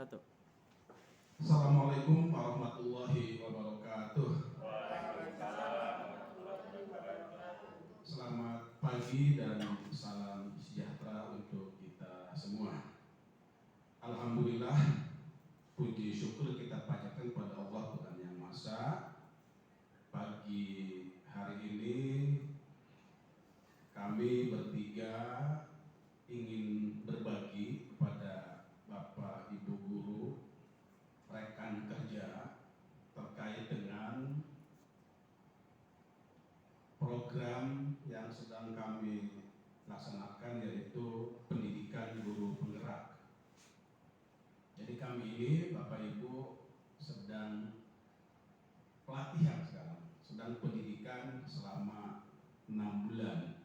Satu. Assalamualaikum warahmatullahi wabarakatuh. Selamat pagi dan salam sejahtera untuk kita semua. Alhamdulillah, puji syukur kita panjatkan kepada Allah Tuhan Yang Maha Esa. Pagi hari ini kami bertiga ingin berbagi kepada Bapak Ibu guru, rekan kerja terkait dengan program yang sedang kami laksanakan, yaitu pendidikan guru penggerak. Jadi kami ini Bapak Ibu sedang pelatihan sekarang, sedang pendidikan selama 6 bulan.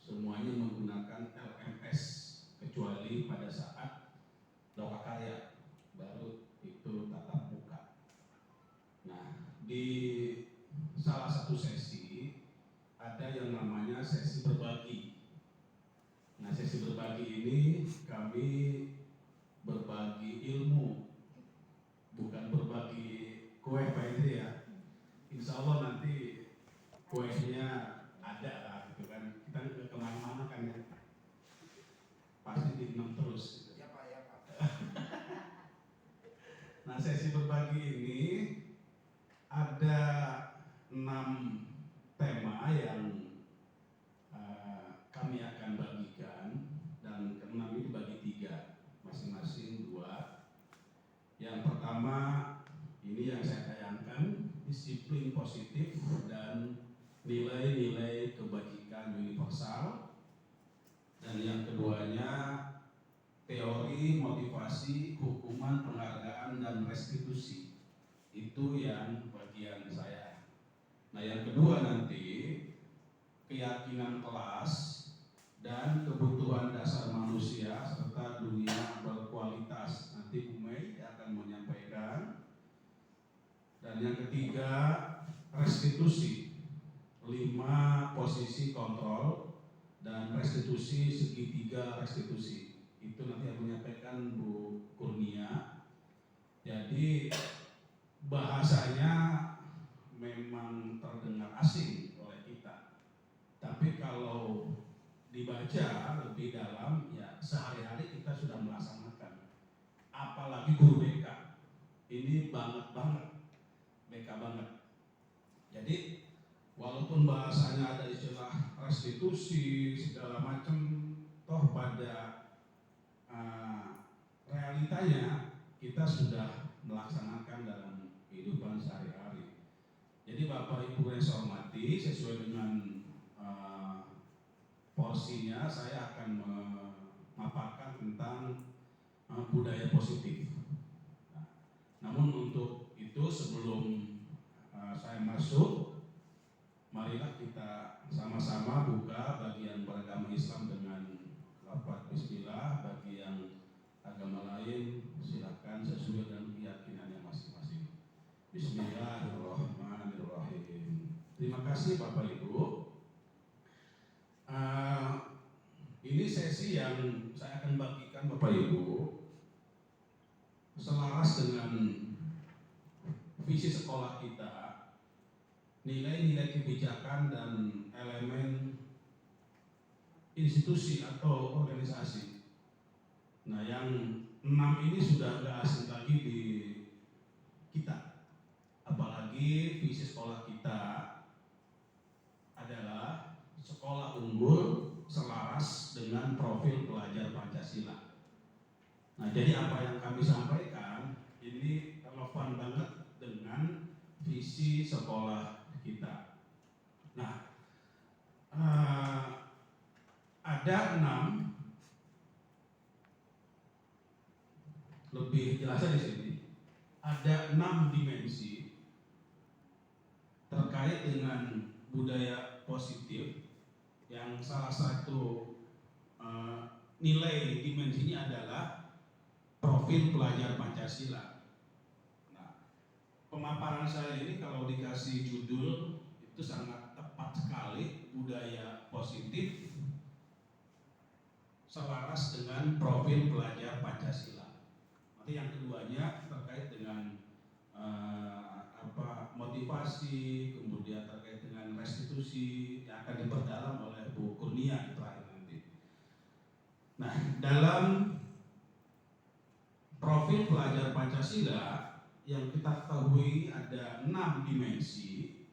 Semuanya menggunakan LMS kecuali pada saat Lokakarya, baru itu tatap muka. Nah, di salah satu sesi ada yang namanya sesi berbagi. Nah, sesi berbagi ini kami berbagi ilmu, bukan berbagi kue Pak Indri ya. Insya Allah nanti kuenya ada lah gitu kan. Kita ke kemana-mana kan ya, pasti diminum terus gitu. Ya Pak, ya Pak. Nah, sesi berbagi ini ada 6 tema yang kami akan bagikan, dan ke-6 ini dibagi 3, masing-masing 2. Yang pertama ini yang saya tayangkan, disiplin positif dan nilai-nilai kebajikan universal. Dan yang keduanya teori, motivasi, hukuman, penghargaan, dan restitusi. Itu yang bagian saya. Nah, yang kedua nanti keyakinan kelas dan kebutuhan dasar manusia serta dunia berkualitas. Nanti Bu Mei akan menyampaikan. Dan yang ketiga restitusi, 5 posisi kontrol dan restitusi segitiga restitusi. Itu nanti yang menyampaikan Bu Kurnia. Jadi bahasanya memang terdengar asing oleh kita, tapi kalau dibaca lebih dalam ya sehari-hari kita sudah melaksanakan. Apalagi guru BK, ini banget BK banget. Jadi walaupun bahasanya ada istilah restitusi segala macam, toh pada realitanya kita sudah melaksanakan dalam kehidupan sehari-hari. Jadi Bapak Ibu yang saya hormati, sesuai dengan porsinya saya akan memaparkan tentang budaya positif. Namun untuk itu sebelum saya masuk, marilah kita sama-sama buka bagian beragama Islam dengan lafaz bismillah. Bagi yang agama lain silakan sesuai dengan keyakinannya masing-masing. Bismillahirrahmanirrahim. Terima kasih Bapak Ibu. Ini sesi yang saya akan bagikan Bapak Ibu selaras dengan visi sekolah kita, nilai-nilai kebijakan dan elemen institusi atau organisasi. Nah, yang 6 ini sudah tidak asing lagi di kita. Apalagi visi sekolah kita adalah sekolah unggul selaras dengan profil pelajar Pancasila. Nah, jadi apa yang kami sampaikan ini relevan banget dengan visi sekolah kita. Nah, ada 6, lebih jelasnya di sini. Ada 6 dimensi terkait dengan budaya positif, yang salah satu nilai dimensinya adalah profil pelajar Pancasila. Nah, pemaparan saya ini kalau dikasih judul itu sangat tepat sekali, budaya positif selaras dengan profil pelajar Pancasila. banyak terkait dengan motivasi, kemudian terkait dengan restitusi yang akan diperdalam oleh Bu Kurnia di terakhir nanti. Nah, dalam profil pelajar Pancasila yang kita ketahui ada 6 dimensi,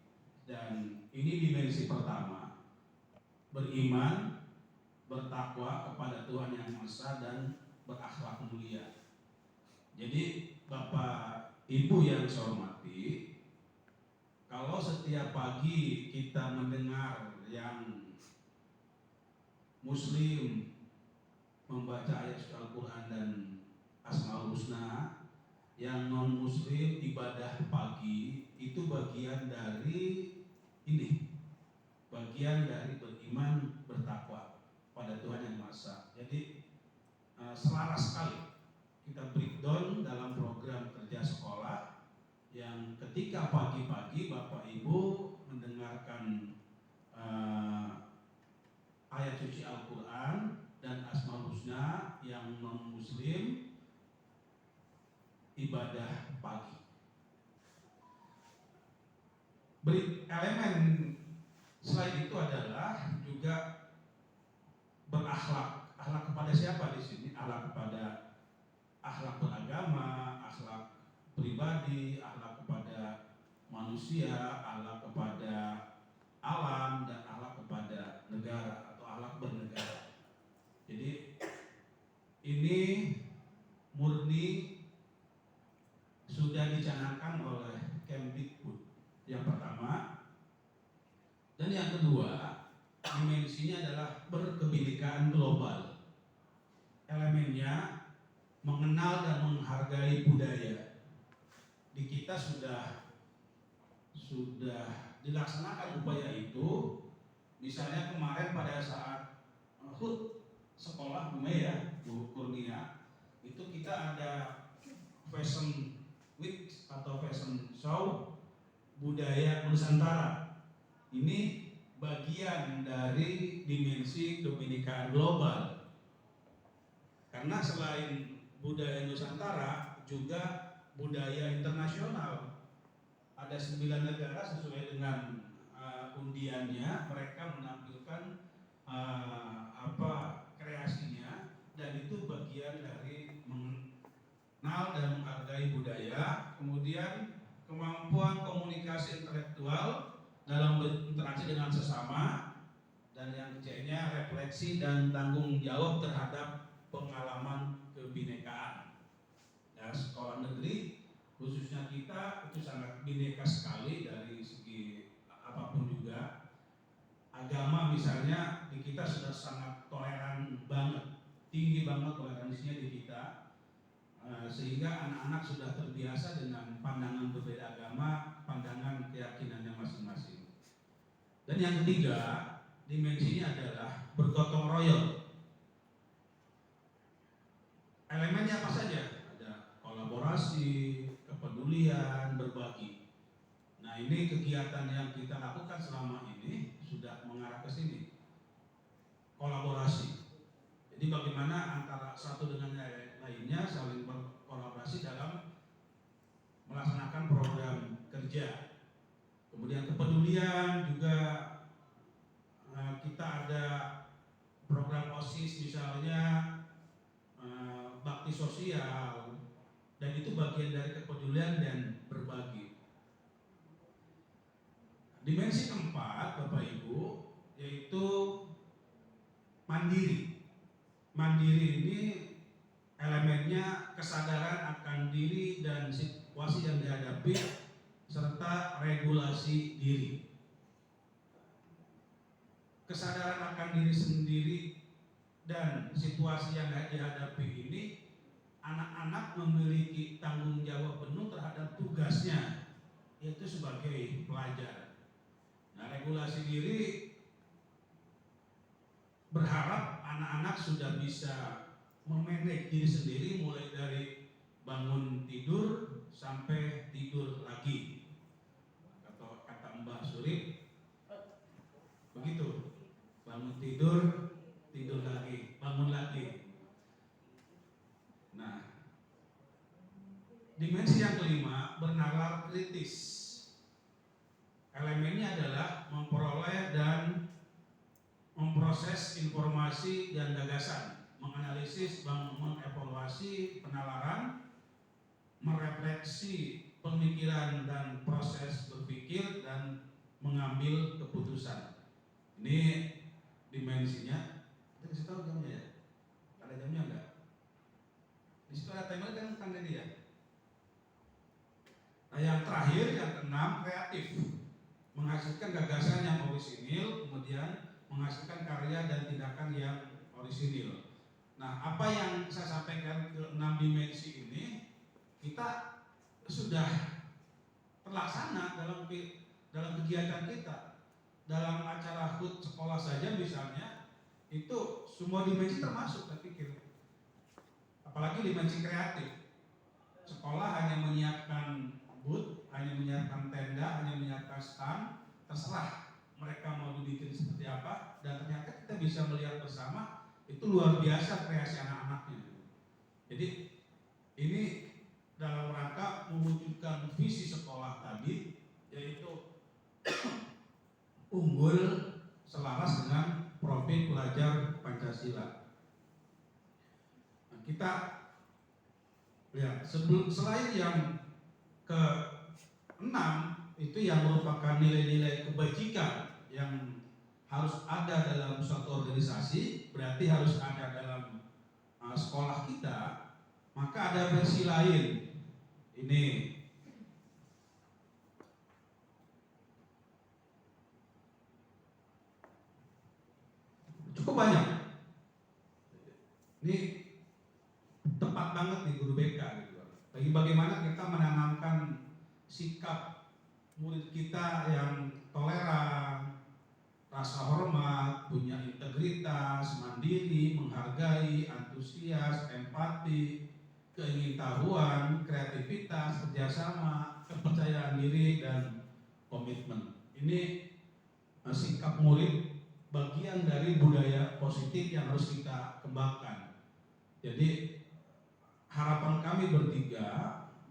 dan ini dimensi pertama, beriman, bertakwa kepada Tuhan Yang Maha Esa dan berakhlak mulia. Jadi Bapak Ibu yang saya hormati, kalau setiap pagi kita mendengar yang Muslim membaca ayat suci Al-Quran dan Asmaul Husna, yang non Muslim ibadah pagi, itu bagian dari ini, bagian dari beriman, bertakwa pada Tuhan Yang Maha Esa. Jadi selaras sekali kita breakdown dalam program kerja sekolah yang ketika pagi-pagi Bapak Ibu mendengarkan ayat suci Al-Quran dan Asmaul Husna, yang non Muslim ibadah pagi. Elemen selain itu adalah juga berakhlak. Akhlak kepada siapa di sini? Akhlak beragama, akhlak pribadi, akhlak kepada manusia, akhlak kepada alam, dan akhlak kepada negara atau akhlak bernegara. Jadi ini murni sudah dicanangkan oleh Kemdikbud yang pertama, dan yang kedua dimensinya adalah berkebinekaan global. Elemennya mengenal dan menghargai budaya. Di kita sudah dilaksanakan upaya itu. Misalnya kemarin pada saat HUT sekolah Bu Mei, Bu Kurnia, itu kita ada fashion week atau fashion show budaya Nusantara. Ini bagian dari dimensi kebinekaan global. Karena selain budaya Nusantara, juga budaya internasional. Ada 9 negara sesuai dengan undiannya, mereka menampilkan kreasinya, dan itu bagian dari mengenal dan menghargai budaya. Kemudian kemampuan komunikasi intelektual dalam berinteraksi dengan sesama, dan yang ketiga refleksi dan tanggung jawab terhadap pengalaman kebinekaan. Ya, sekolah negeri khususnya kita itu sangat bineka sekali dari segi apapun juga. Agama misalnya di kita sudah sangat toleran banget, tinggi banget toleransinya di kita, sehingga anak-anak sudah terbiasa dengan pandangan berbeda agama, pandangan keyakinannya masing-masing. Dan yang ketiga dimensinya adalah bergotong royong. Elemennya apa saja? Ada kolaborasi, kepedulian, berbagi. Nah, ini kegiatan yang kita lakukan selama ini sudah mengarah ke sini. Kolaborasi. Jadi bagaimana antara satu dengan lainnya saling berkolaborasi dalam melaksanakan program kerja. Kemudian kepedulian juga, kita ada program OSIS misalnya, bakti sosial, dan itu bagian dari kepedulian dan berbagi. Dimensi keempat, Bapak Ibu, yaitu mandiri. Mandiri ini elemennya kesadaran akan diri dan situasi yang dihadapi, serta regulasi diri. Kesadaran akan diri sendiri dan situasi yang dihadapi ini, anak-anak memiliki tanggung jawab penuh terhadap tugasnya, yaitu sebagai pelajar. Nah, regulasi diri berharap anak-anak sudah bisa memanage diri sendiri, mulai dari bangun tidur sampai tidur lagi. Atau kata Mbak Surip begitu, bangun tidur, tidur lagi, bangun lagi. Nah, Dimensi yang kelima, bernalar kritis. Elemennya adalah memperoleh dan memproses informasi dan gagasan, menganalisis, mengevaluasi penalaran, merefleksi pemikiran dan proses berpikir, dan mengambil keputusan. Ini dimensinya. Kita kasih tahu jamnya ya. Ada jamnya enggak? Di situ ada timer kan tadi ya. Nah, yang terakhir, yang keenam, kreatif. Menghasilkan gagasan yang orisinil, kemudian menghasilkan karya dan tindakan yang orisinil. Nah, apa yang saya sampaikan ke 6 dimensi ini, kita sudah terlaksana dalam kegiatan kita. Dalam acara HUT sekolah saja misalnya, itu semua dimensi termasuk, saya pikir. Apalagi dimensi kreatif. Sekolah hanya menyiapkan booth, hanya menyiapkan tenda, hanya menyiapkan stand, terserah mereka mau dibikin seperti apa, dan ternyata kita bisa melihat bersama itu luar biasa kreasi anak-anaknya. Jadi ini dalam rangka mewujudkan visi sekolah tadi, yaitu unggul selaras dengan profil pelajar Pancasila. Nah, kita lihat selain yang ke-6 itu yang merupakan nilai-nilai kebajikan yang harus ada dalam suatu organisasi, berarti harus ada dalam sekolah kita. Maka ada versi lain. Ini cukup banyak. Ini tepat banget nih guru BK gitu. Bagaimana kita menanamkan sikap murid kita yang toleran, rasa hormat, punya integritas, mandiri, menghargai, antusias, empati, keingintahuan, kreativitas, kerjasama, kepercayaan diri, dan komitmen. Ini sikap murid bagian dari budaya positif yang harus kita kembangkan. Jadi harapan kami bertiga,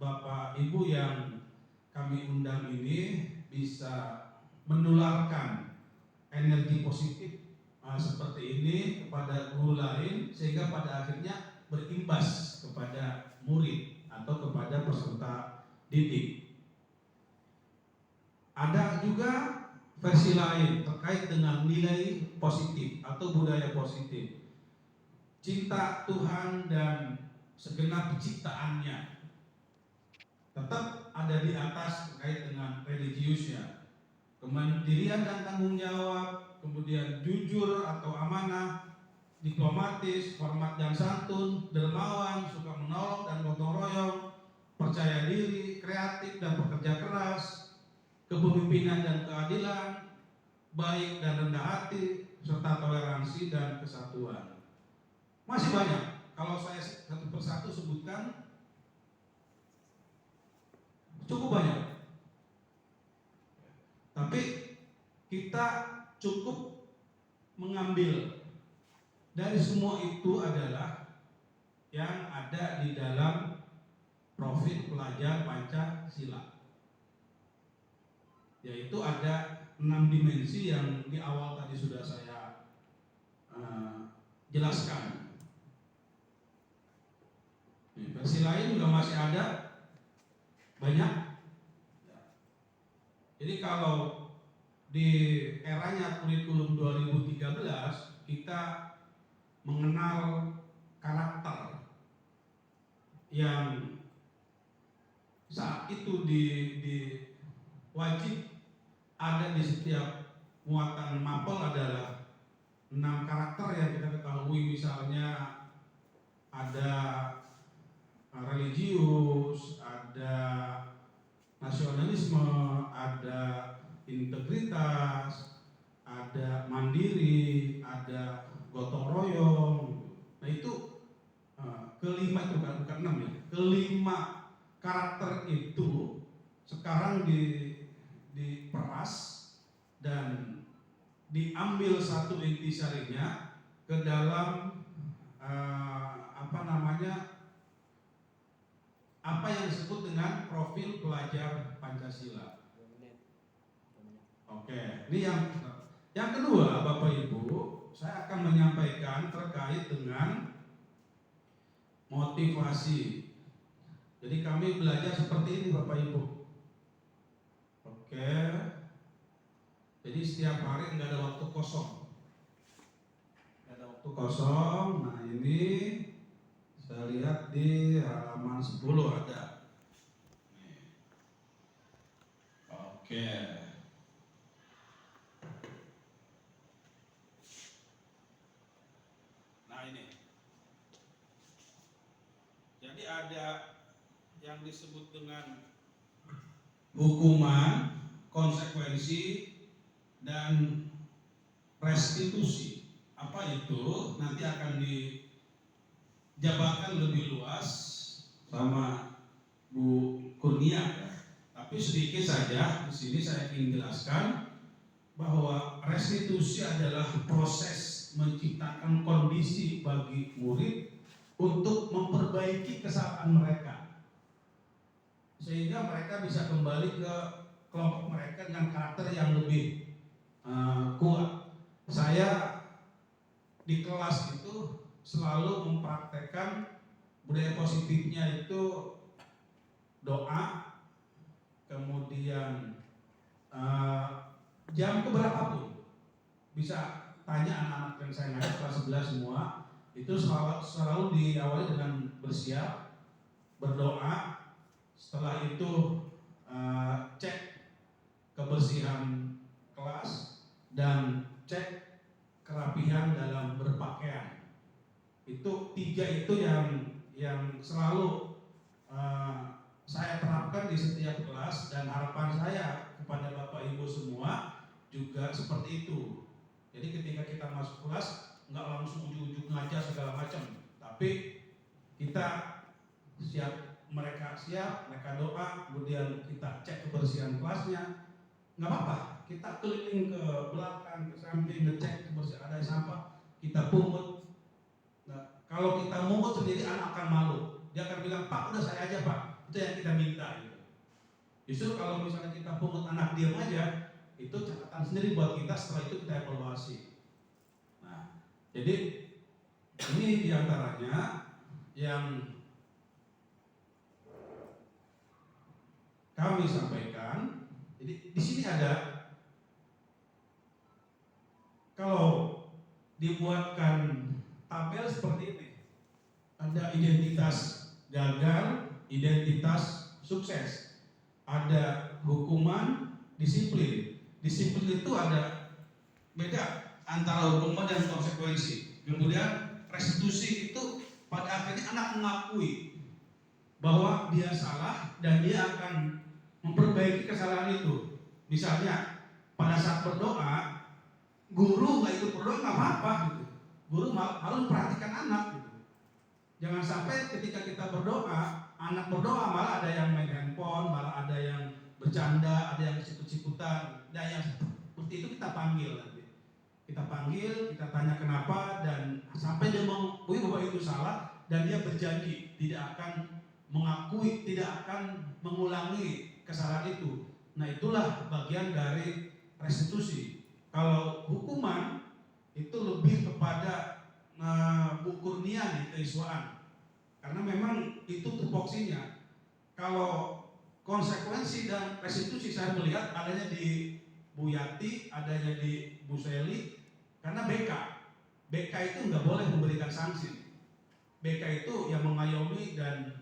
Bapak Ibu yang kami undang ini bisa menularkan energi positif seperti ini kepada guru lain, sehingga pada akhirnya berimbas kepada murid atau kepada peserta didik. Ada juga versi lain terkait dengan nilai positif atau budaya positif. Cinta Tuhan dan segenap ciptaannya tetap ada di atas terkait dengan religiusnya. Kemandirian dan tanggung jawab, kemudian jujur atau amanah, diplomatis, hormat dan santun, dermawan, suka menolong dan gotong royong, percaya diri, kreatif dan bekerja keras, kepemimpinan dan keadilan, baik dan rendah hati, serta toleransi dan kesatuan. Masih banyak. Kalau saya satu persatu sebutkan, cukup banyak. Tapi kita cukup mengambil dari semua itu adalah yang ada di dalam profil pelajar Pancasila. Yaitu ada 6 dimensi yang di awal tadi sudah saya jelaskan. Versi lain juga masih ada banyak. Jadi kalau di eranya kurikulum 2013 kita mengenal karakter yang saat itu wajib ada di setiap muatan mapel adalah 6 karakter yang kita ketahui, misalnya ada religius, ada nasionalisme, ada integritas, ada mandiri, ada gotong royong. Nah itu kelima itu bukan 6 ya. Kelima karakter itu sekarang diperas dan diambil satu intisarinya ke dalam apa yang disebut dengan profil pelajar Pancasila. Oke, ini yang kedua, Bapak Ibu, saya akan menyampaikan terkait dengan motivasi. Jadi kami belajar seperti ini, Bapak Ibu. Oke, jadi setiap hari nggak ada waktu kosong. Nggak ada waktu kosong. Nah ini saya lihat di halaman 10 ada. Oke. Nah ini. Jadi ada yang disebut dengan hukuman, konsekuensi, dan restitusi. Apa itu? Nanti akan dijabarkan lebih luas sama Bu Kurnia ya. Tapi sedikit saja di sini saya ingin jelaskan bahwa restitusi adalah proses menciptakan kondisi bagi murid untuk memperbaiki kesalahan mereka, sehingga mereka bisa kembali ke kelompok mereka dengan karakter yang lebih kuat. Saya di kelas itu selalu mempraktekkan budaya positifnya itu doa, kemudian jam keberapapun bisa tanya anak-anak yang saya ngajar kelas 11 semua, itu selalu diawali dengan bersiap, berdoa. Setelah itu cek kebersihan kelas dan cek kerapihan dalam berpakaian. Itu tiga itu yang selalu saya terapkan di setiap kelas, dan harapan saya kepada Bapak Ibu semua juga seperti itu. Jadi ketika kita masuk kelas nggak langsung ujuk-ujuk ngajar segala macam, tapi kita siap, mereka doa, kemudian kita cek kebersihan kelasnya. Nggak apa-apa, kita keliling ke belakang, ke samping, ngecek kebersihan, ada sampah, kita pungut. Nah, kalau kita mungut sendiri, anak akan malu. Dia akan bilang, Pak, udah saya aja Pak. Itu yang kita minta gitu. Justru kalau misalnya kita pungut, anak diam aja, itu catatan sendiri buat kita. Setelah itu kita evaluasi. Nah, jadi ini diantaranya yang kami sampaikan. Jadi di sini ada, kalau dibuatkan tabel seperti ini, ada identitas gagal, identitas sukses, ada hukuman, disiplin. Disiplin itu ada beda antara hukuman dan konsekuensi. Kemudian restitusi itu pada akhirnya anak mengakui bahwa dia salah dan dia akan memperbaiki kesalahan itu. Misalnya pada saat berdoa, guru nggak ikut berdoa nggak apa-apa gitu. Guru harus perhatikan anak gitu. Jangan sampai ketika kita berdoa, anak berdoa malah ada yang main handphone, malah ada yang bercanda, ada yang sikut-sikutan. Dan yang seperti itu kita panggil nanti. Kita panggil, kita tanya kenapa, dan sampai dia mengakui bahwa itu salah, dan dia berjanji tidak akan mengakui, tidak akan mengulangi kesalahan itu. Nah, itulah bagian dari restitusi. Kalau hukuman itu lebih kepada Bu Kurnia di keiswaan, karena memang itu tupoksinya. Kalau konsekuensi dan restitusi saya melihat adanya di Bu Yati, adanya di Bu Seli, karena BK itu nggak boleh memberikan sanksi. BK itu yang mengayomi dan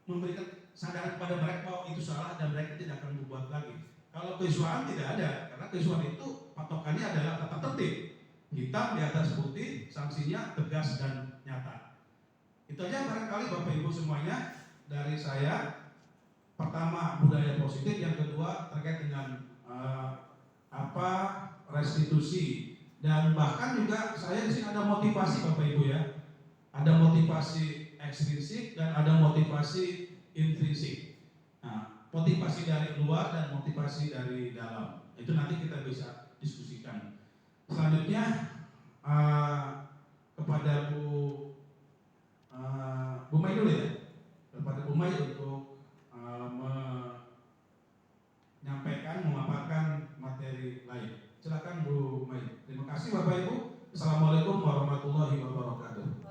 memberikan sadar kepada mereka bahwa itu salah dan mereka tidak akan berbuat lagi. Kalau keiswaan tidak ada, karena keiswaan itu patokannya adalah tata tertib, hitam di atas putih, sanksinya tegas dan nyata. Itu aja barangkali Bapak Ibu semuanya dari saya. Pertama, budaya positif. Yang kedua, terkait dengan restitusi. Dan bahkan juga saya di sini ada motivasi Bapak Ibu ya. Ada motivasi ekstrinsik dan ada motivasi intrinsik. Nah, motivasi dari luar dan motivasi dari dalam. Itu nanti kita bisa diskusikan. Selanjutnya kepada Bu Mai dulu ya. kepada Bu Mai untuk menyampaikan, memaparkan materi lain. Silakan Bu Mai. Terima kasih Bapak Ibu. Assalamualaikum warahmatullahi wabarakatuh.